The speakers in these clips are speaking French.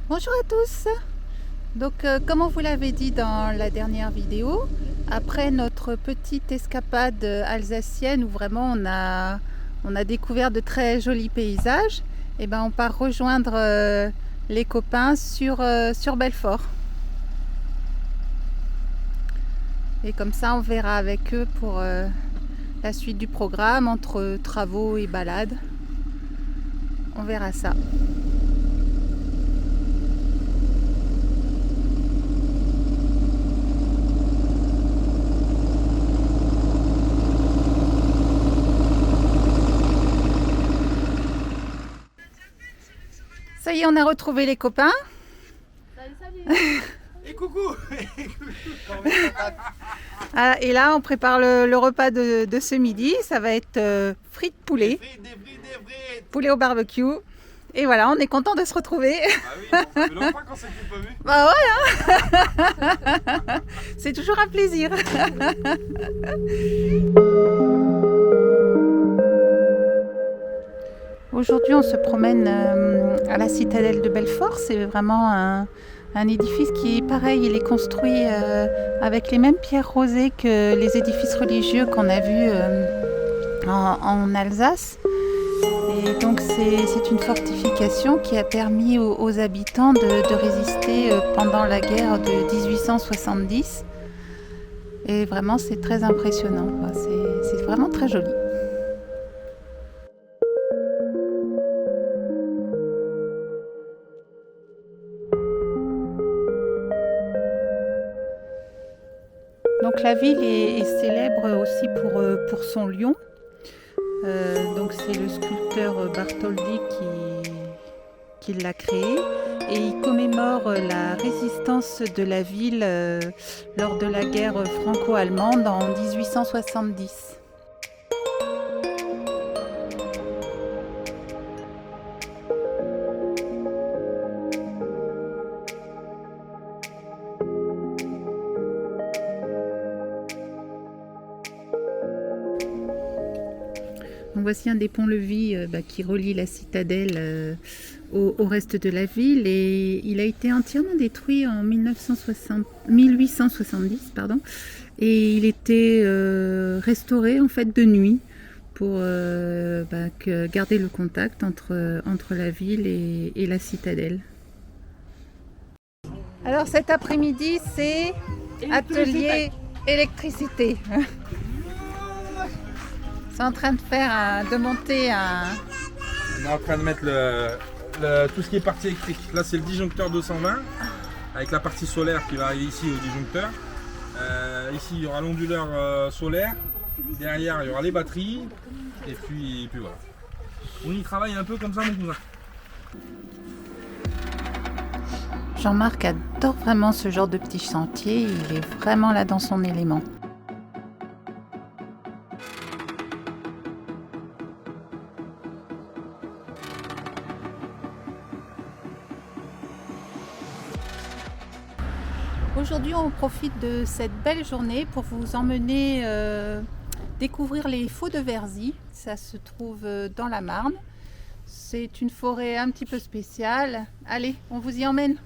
Bonjour à tous. Donc comme on vous l'avait dit dans la dernière vidéo, après notre petite escapade alsacienne où vraiment on a découvert de très jolis paysages, et ben on part rejoindre les copains sur Belfort. Et comme ça on verra avec eux pour la suite du programme entre travaux et balades. On verra ça. Ça y est, on a retrouvé les copains. Salut. Et coucou. Ah, et là, on prépare le repas de ce midi. Ça va être frites poulet, Des frites. poulet au barbecue. Et voilà, on est content de se retrouver. Ah oui, bon, ça fait longtemps qu'on s'est pas vu. Bah ouais, hein. C'est toujours un plaisir. Aujourd'hui, on se promène à la citadelle de Belfort. C'est vraiment un édifice qui est pareil. Il est construit avec les mêmes pierres rosées que les édifices religieux qu'on a vus en Alsace. Et donc c'est une fortification qui a permis aux habitants de résister pendant la guerre de 1870. Et vraiment c'est très impressionnant. C'est vraiment très joli. Donc la ville est célèbre aussi pour son lion. Donc c'est le sculpteur Bartholdi qui l'a créé et il commémore la résistance de la ville lors de la guerre franco-allemande en 1870. Donc voici un des ponts-levis qui relie la citadelle au reste de la ville et il a été entièrement détruit en 1870 pardon, et il était restauré en fait de nuit pour garder le contact entre la ville et la citadelle. Alors cet après-midi c'est atelier électricité. C'est en train de monter un... On est en train de mettre tout ce qui est partie électrique. Là, c'est le disjoncteur 220 avec la partie solaire qui va arriver ici au disjoncteur. Ici, il y aura l'onduleur solaire. Derrière, il y aura les batteries. Et puis voilà. On y travaille un peu comme ça, mon cousin. Jean-Marc adore vraiment ce genre de petit chantier. Il est vraiment là dans son élément. Aujourd'hui, on profite de cette belle journée pour vous emmener découvrir les Faux de Verzy. Ça se trouve dans la Marne. C'est une forêt un petit peu spéciale. Allez, on vous y emmène.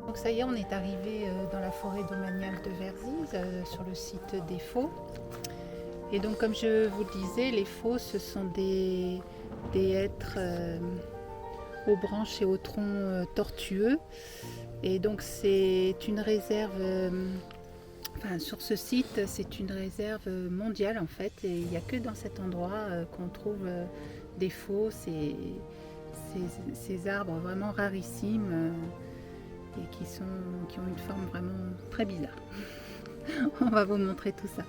Donc ça y est, on est arrivé dans la forêt domaniale de Verzy, sur le site des Faux. Et donc comme je vous le disais, les Faux ce sont des hêtres aux branches et aux troncs tortueux. Et donc c'est une réserve, sur ce site, c'est une réserve mondiale en fait. Et il n'y a que dans cet endroit qu'on trouve des Faux, ces arbres vraiment rarissimes. Et qui ont une forme vraiment très bizarre. On va vous montrer tout ça.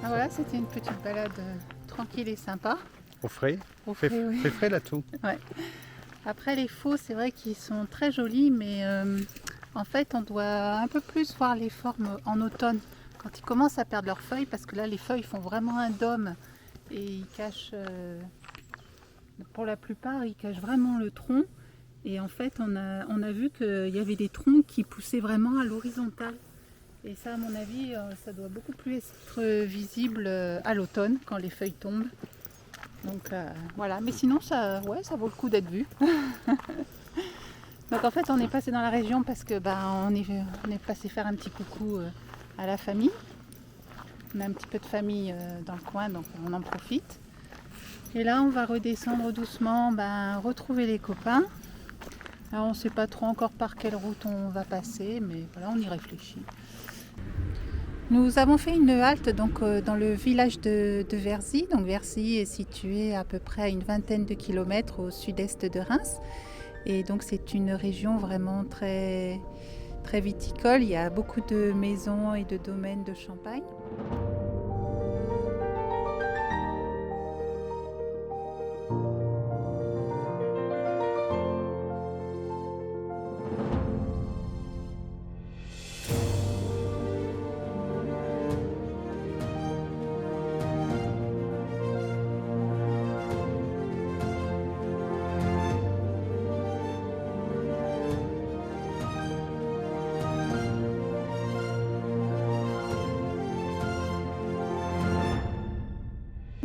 Ah, voilà, c'était une petite balade tranquille et sympa. Au frais. Au frais, oui. Fait frais là tout. Ouais. Après les faux, c'est vrai qu'ils sont très jolis, mais en fait on doit un peu plus voir les formes en automne, quand ils commencent à perdre leurs feuilles, parce que là les feuilles font vraiment un dôme et ils cachent, pour la plupart, ils cachent vraiment le tronc. Et en fait on a vu qu'il y avait des troncs qui poussaient vraiment à l'horizontale. Et ça, à mon avis, ça doit beaucoup plus être visible à l'automne, quand les feuilles tombent. Donc voilà, mais sinon ça vaut le coup d'être vu. Donc en fait on est passé dans la région parce que on est passé faire un petit coucou à la famille. On a un petit peu de famille dans le coin, donc on en profite. Et là on va redescendre doucement, retrouver les copains. Alors on ne sait pas trop encore par quelle route on va passer, mais voilà, on y réfléchit. Nous avons fait une halte dans le village de Verzy. Donc Verzy est situé à peu près à une vingtaine de kilomètres au sud-est de Reims. Et donc c'est une région vraiment très, très viticole. Il y a beaucoup de maisons et de domaines de champagne.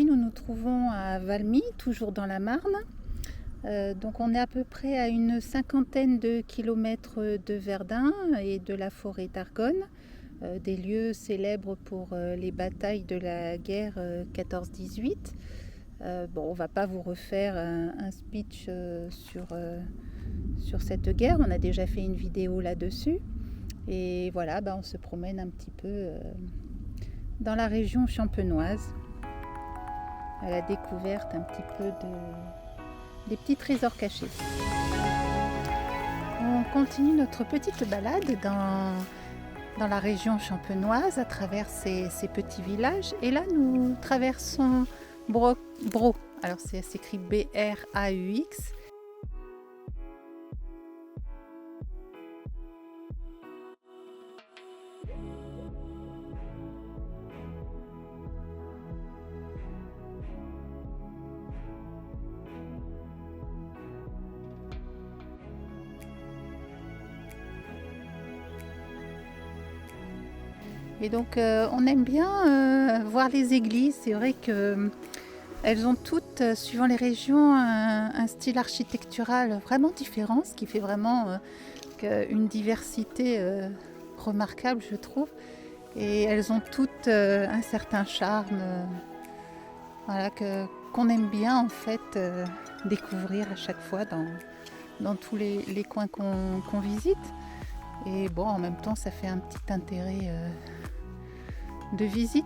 Nous nous trouvons à Valmy, toujours dans la Marne. Donc on est à peu près à une cinquantaine de kilomètres de Verdun et de la forêt d'Argonne, des lieux célèbres pour les batailles de la guerre 14-18. On ne va pas vous refaire un speech sur cette guerre, on a déjà fait une vidéo là-dessus. Et voilà, on se promène un petit peu dans la région champenoise, à la découverte un petit peu des petits trésors cachés. On continue notre petite balade dans la région champenoise à travers ces petits villages. Et là, nous traversons Braux. Alors, c'est écrit B-R-A-U-X. Et donc on aime bien voir les églises. C'est vrai qu'elles ont toutes, suivant les régions, un style architectural vraiment différent, ce qui fait vraiment une diversité remarquable, je trouve. Et elles ont toutes un certain charme qu'on aime bien en fait découvrir à chaque fois dans tous les coins qu'on visite. Et en même temps, ça fait un petit intérêt de visite.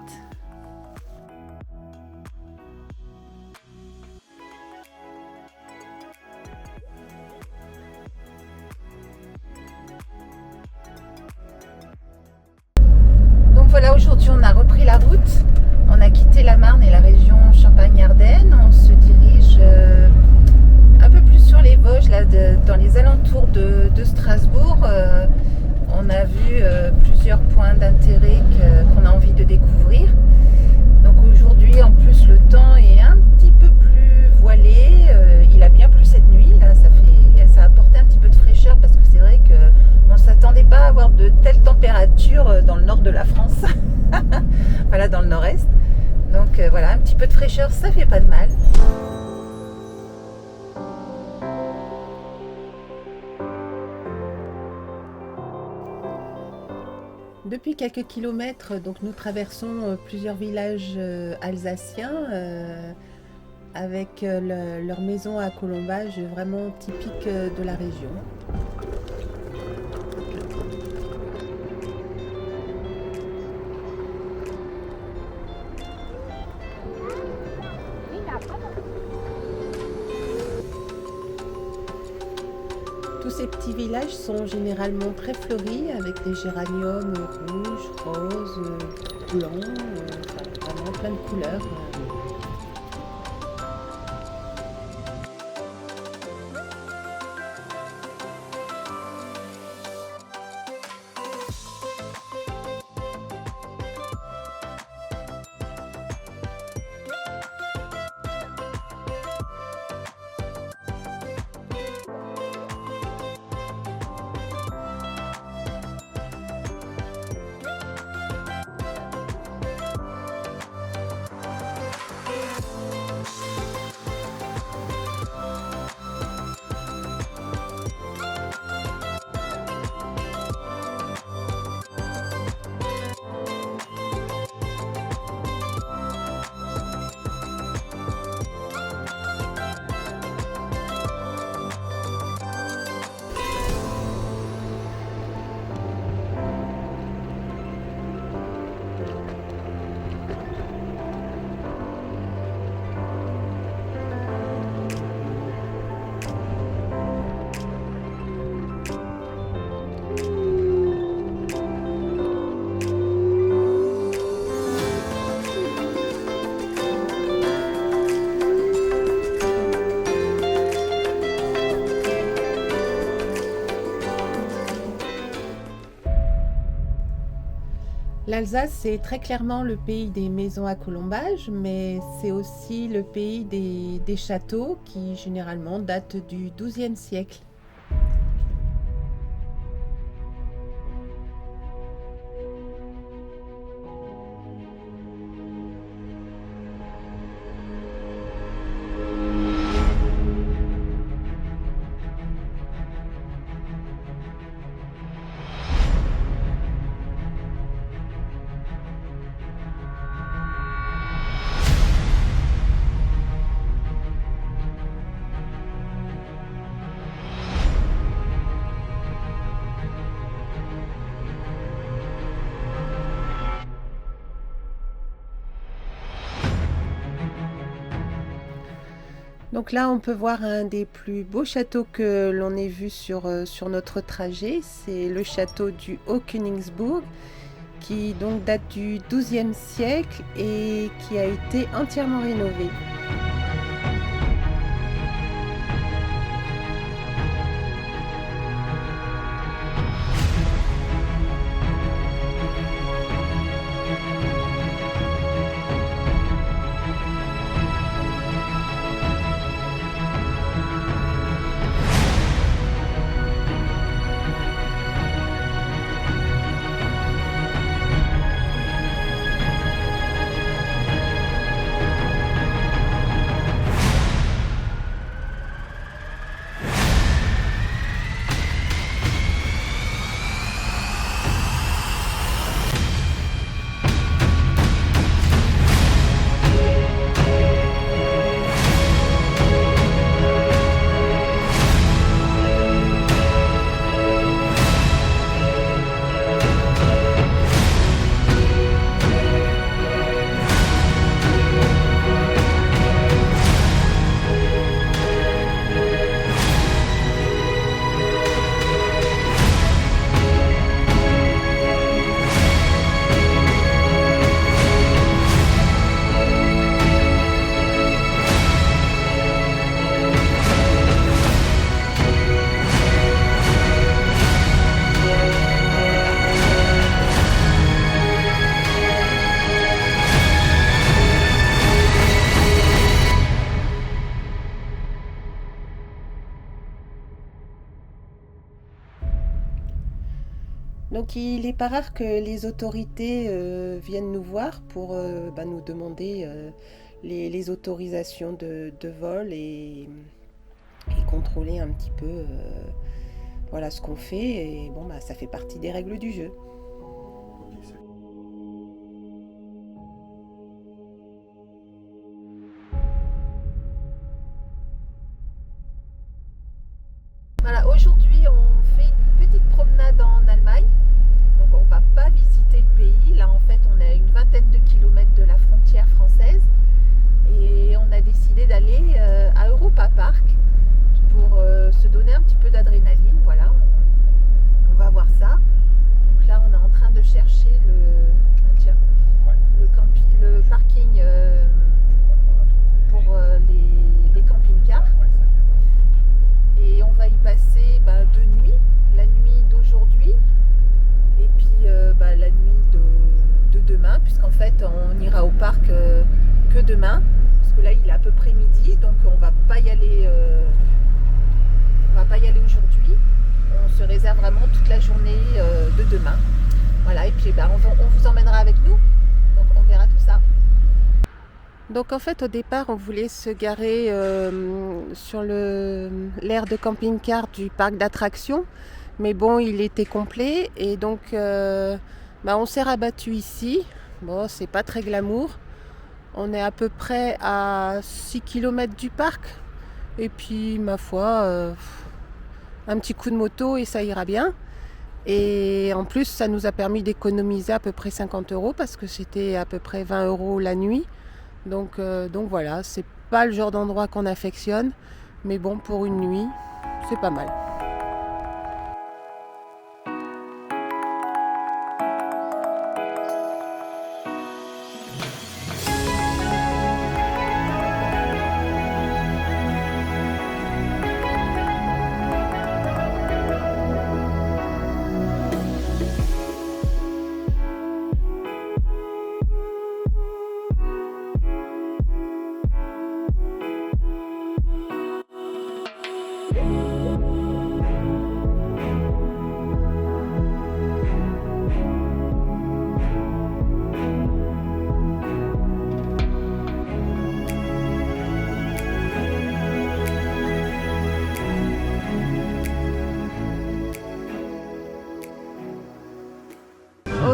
Donc voilà, aujourd'hui on a repris la route. On a quitté la Marne et la région Champagne-Ardenne. On se dirige un peu plus sur les Vosges, là, dans les alentours de Strasbourg. On a vu plusieurs points d'intérêt qu'on a envie de découvrir. Donc aujourd'hui, en plus, le temps est un petit peu plus voilé. Il a bien plu cette nuit. Là, ça a apporté un petit peu de fraîcheur parce que c'est vrai qu'on ne s'attendait pas à avoir de telles températures dans le nord de la France. Voilà, dans le nord-est. Donc voilà, un petit peu de fraîcheur, ça fait pas de mal. Depuis quelques kilomètres, donc nous traversons plusieurs villages alsaciens avec leurs maisons à colombages vraiment typiques de la région. Tous ces petits villages sont généralement très fleuris avec des géraniums rouges, roses, blancs, vraiment en plein de couleurs. L'Alsace, c'est très clairement le pays des maisons à colombage, mais c'est aussi le pays des châteaux qui généralement datent du XIIe siècle. Donc là, on peut voir un des plus beaux châteaux que l'on ait vu sur notre trajet. C'est le château du Haut-Königsbourg, qui donc date du XIIe siècle et qui a été entièrement rénové. Donc il n'est pas rare que les autorités viennent nous voir pour nous demander les autorisations de vol et contrôler un petit peu voilà ce qu'on fait. Et bon, ça fait partie des règles du jeu. Voilà, aujourd'hui on fait une petite promenade en Allemagne. Donc on va pas visiter le pays. Là en fait on est à une vingtaine de kilomètres de la frontière française. Et on a décidé d'aller à Europa Park pour se donner un petit peu d'adrénaline. Voilà, on va voir ça. Donc là on on ira au parc que demain, parce que là il est à peu près midi, donc on va pas y aller aujourd'hui. On se réserve vraiment toute la journée de demain. Voilà, et puis on vous emmènera avec nous, donc on verra tout ça. Donc en fait au départ on voulait se garer sur l'aire de camping-car du parc d'attractions, mais bon il était complet et donc on s'est rabattu ici. Bon, c'est pas très glamour, on est à peu près à 6 km du parc et puis ma foi un petit coup de moto et ça ira bien. Et en plus ça nous a permis d'économiser à peu près 50 € parce que c'était à peu près 20 € la nuit. Donc voilà, c'est pas le genre d'endroit qu'on affectionne, mais bon, pour une nuit, c'est pas mal.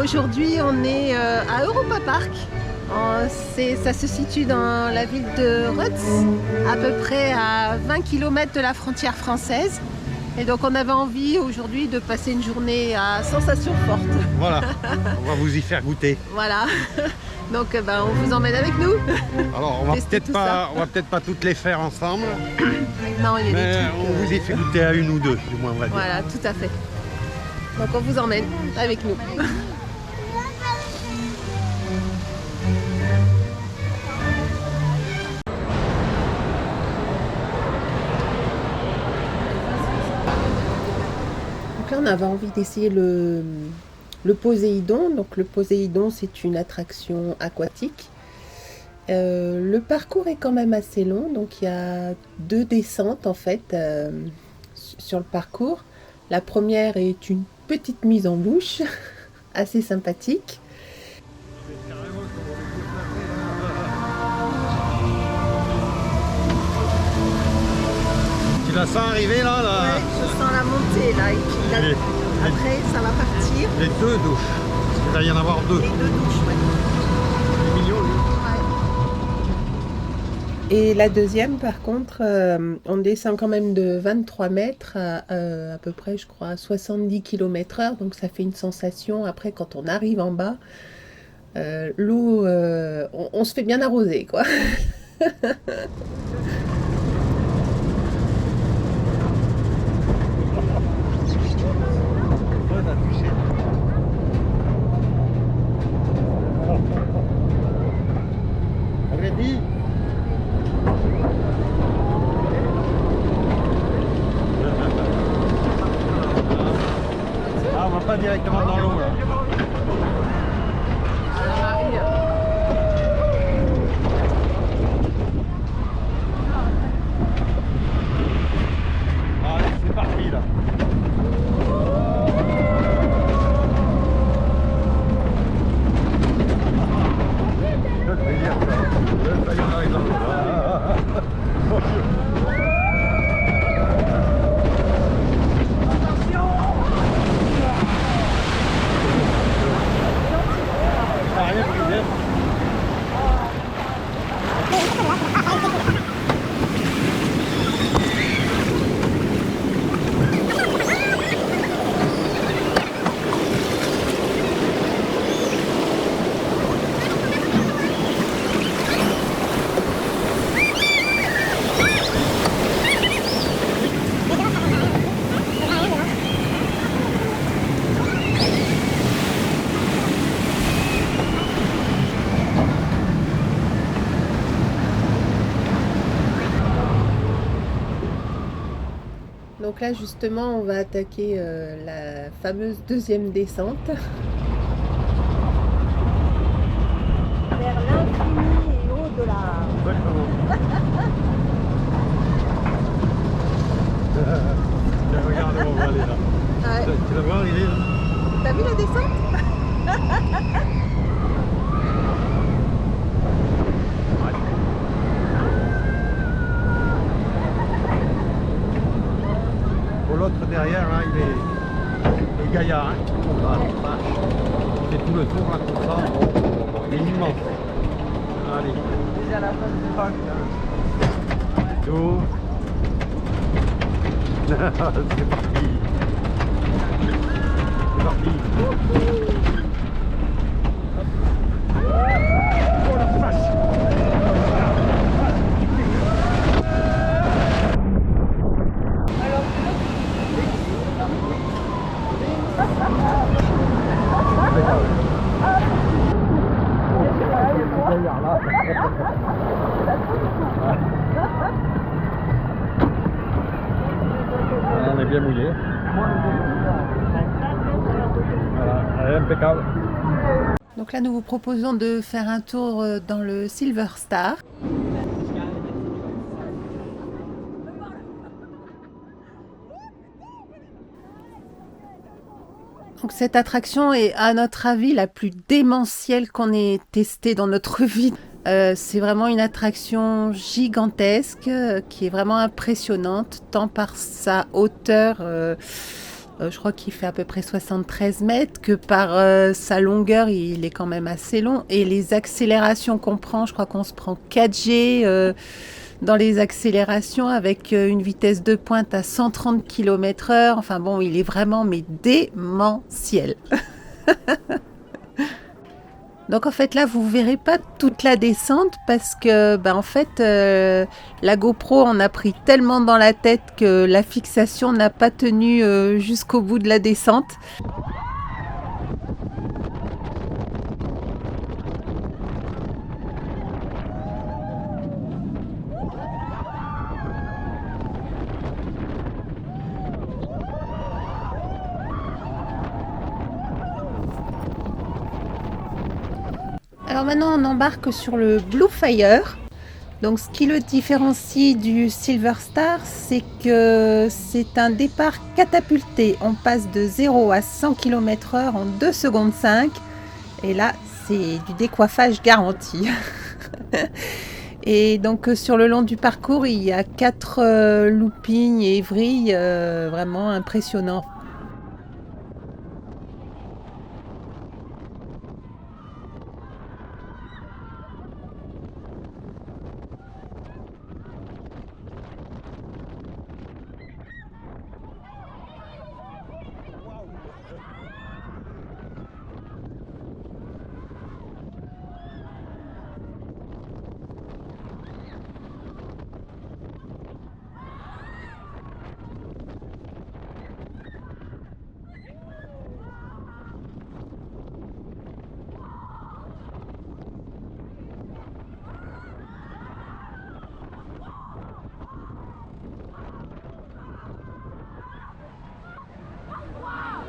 Aujourd'hui, on est à Europa Park. Ça se situe dans la ville de Rutz, à peu près à 20 km de la frontière française. Et donc on avait envie aujourd'hui de passer une journée à sensations fortes. Voilà, on va vous y faire goûter. Voilà, donc on vous emmène avec nous. Alors on va peut-être pas toutes les faire ensemble. Non, il y a mais des trucs, on vous y fait goûter à une ou deux, du moins on va dire. Voilà, tout à fait. Donc on vous emmène avec nous. Là, on avait envie d'essayer le Poséidon. Donc le Poséidon, c'est une attraction aquatique. Le parcours est quand même assez long, donc il y a 2 descentes en fait sur le parcours. La première est une petite mise en bouche, assez sympathique. Tu la sens arriver là, Ouais, je sens la montée là, et puis là, après ça va partir. Les 2 douches, parce qu'il va y en avoir 2. Les 2 douches, ouais. Il est mignon lui. Ouais. Et la deuxième par contre, on descend quand même de 23 mètres à peu près je crois 70 km/h, donc ça fait une sensation après quand on arrive en bas. L'eau, on se fait bien arroser quoi. Ah, on va pas directement dans l'eau là. Allez, c'est parti là. Le délire ça. Ça arrive dans l'eau. Donc là justement on va attaquer la fameuse deuxième descente. montre derrière, là, il est gaillard. Hein. Ah, vache. Il fait tout le tour là comme ça. Il est immense. Allez. Déjà à la fin du parc. Tout. C'est parti. C'est parti. Oh la vache. On est bien mouillé. Voilà, impeccable. Donc là, nous vous proposons de faire un tour dans le Silver Star. Donc cette attraction est, à notre avis, la plus démentielle qu'on ait testée dans notre vie. C'est vraiment une attraction gigantesque qui est vraiment impressionnante, tant par sa hauteur, je crois qu'il fait à peu près 73 mètres, que par sa longueur, il est quand même assez long. Et les accélérations qu'on prend, je crois qu'on se prend 4G dans les accélérations avec une vitesse de pointe à 130 km/h. Enfin bon, il est vraiment mais démentiel. Donc en fait là, vous verrez pas toute la descente parce que en fait la GoPro en a pris tellement dans la tête que la fixation n'a pas tenu jusqu'au bout de la descente. Alors maintenant, on embarque sur le Blue Fire. Donc, ce qui le différencie du Silver Star, c'est que c'est un départ catapulté. On passe de 0 à 100 km/h en 2 secondes 5. Et là, c'est du décoiffage garanti. Et donc, sur le long du parcours, il y a 4 loopings et vrilles vraiment impressionnants.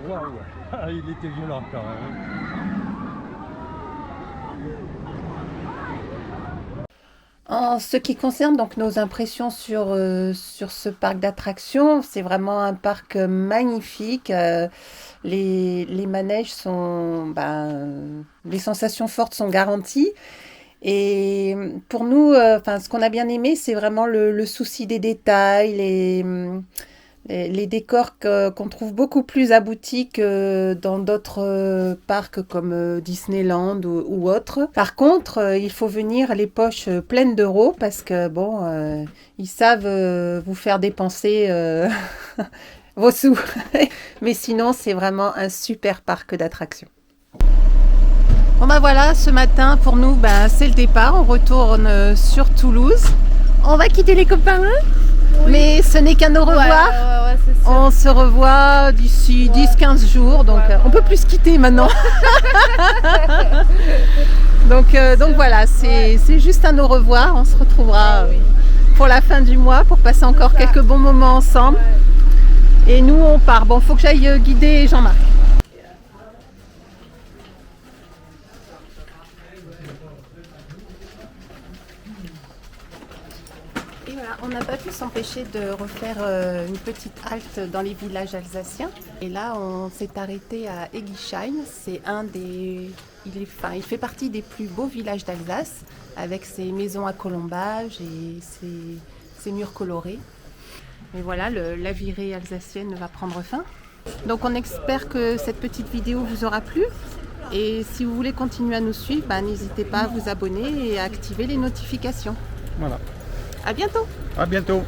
Waouh, il était violent quand même. En ce qui concerne donc nos impressions sur ce parc d'attractions, c'est vraiment un parc magnifique. Les manèges sont, les sensations fortes sont garanties. Et pour nous, ce qu'on a bien aimé, c'est vraiment le souci des détails, les décors qu'on trouve beaucoup plus aboutis que dans d'autres parcs comme Disneyland ou autres. Par contre, il faut venir les poches pleines d'euros parce que ils savent vous faire dépenser vos sous. Mais sinon, c'est vraiment un super parc d'attractions. Bon voilà, ce matin pour nous, c'est le départ. On retourne sur Toulouse. On va quitter les copains. Oui. Mais ce n'est qu'un au revoir. Ouais, on se revoit d'ici 10-15 jours, donc on peut plus se quitter maintenant. donc voilà, c'est juste un au revoir. On se retrouvera pour la fin du mois pour passer encore quelques bons moments ensemble. Ouais. Et nous on part. Bon, faut que j'aille guider Jean-Marc. Et voilà, on n'a pas pu s'empêcher de refaire une petite halte dans les villages alsaciens. Et là, on s'est arrêté à Egisheim. C'est il fait partie des plus beaux villages d'Alsace, avec ses maisons à colombages et ses murs colorés. Et voilà, la virée alsacienne va prendre fin. Donc on espère que cette petite vidéo vous aura plu. Et si vous voulez continuer à nous suivre, n'hésitez pas à vous abonner et à activer les notifications. Voilà. À bientôt! À bientôt.